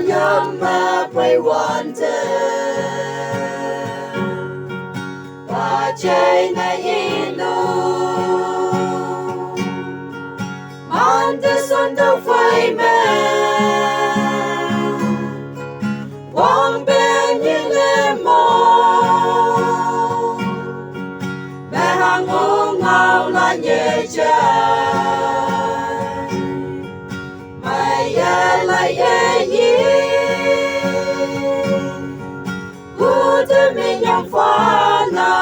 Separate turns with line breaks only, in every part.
nhâm mà quay hoàn thế và chạy này ilu man te son đâu phải mẹ quang bên như lệ mồ mẹ hàng ngô ngào là nhẹ trái mày lại yi u te mình nhang pha na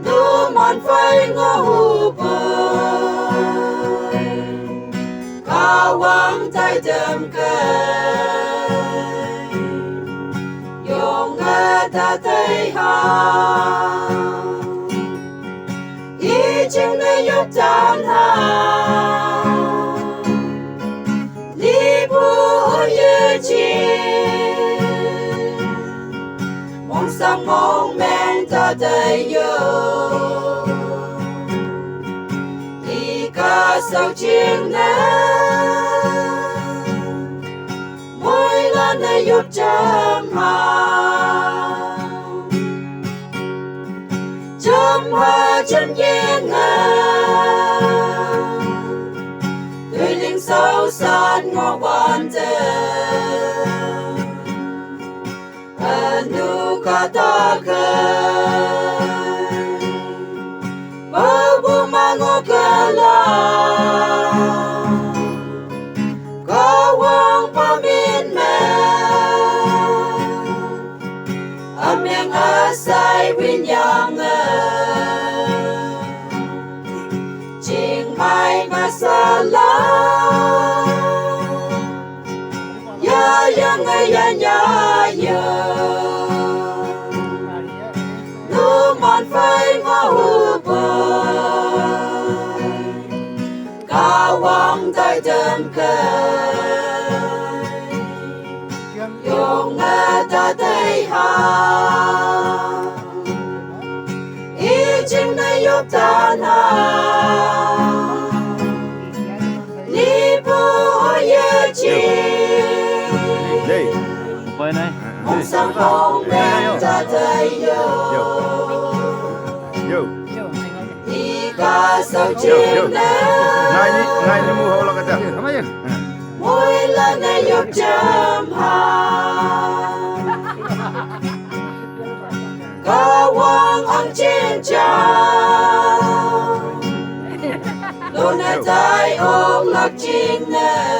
nu man phai ngô hu bơi ca wang tai đêm cây yong nghe ta thấy ha ý chừng này yop tan ha li bu ye chi mong sang mong men ta thấy yo đi ca sao chiêng nè mỗi lần này yop chăm ha chân nhẹ ngang tươi linh sâu sát ngõ bàn tên anu kata kay babu mango kala kawang pamin me amyang asay winyang mai masala ya ngay ya nu man phai ngô hu bơi ca wang tai đêm cây yong nghe ta thấy ha ý chừng này yop tan ha
Quay này.
Mong sang hồng men ta thấy
Yo.
đi ca sao chiêng nè
Ngay ni mu holo kata.
mỗi lần này yop chăm ha ca wang ang trên trao đôi nè tai ôm lạc chiêng nè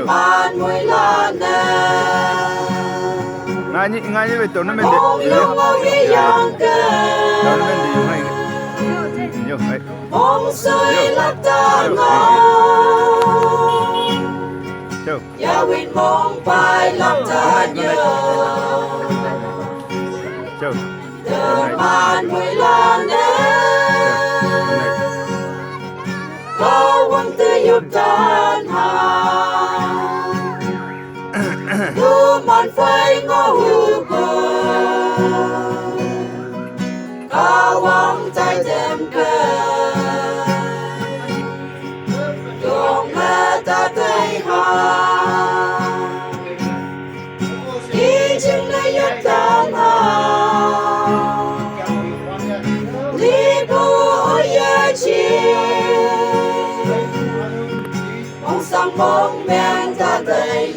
man mùi la nè
ngay betul na mende.
Mong yung magiyang ka
Na mende yung ngay. Yo, ay.
Mong sa'y laptangan
Yo.
Yawin mong pa'y laptan nyo
Yo.
Man mùi la nè Kawang tuyop tan ha nu man phai ngô hu bơi ca wang tai đêm cây yong nghe ta thấy ha ý chừng này yop tan ha li bu ye chi mong sang mong men ta thấy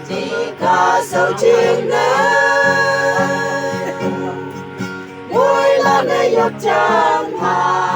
đi ca sao chiêng nè mỗi lần này yop chăm ha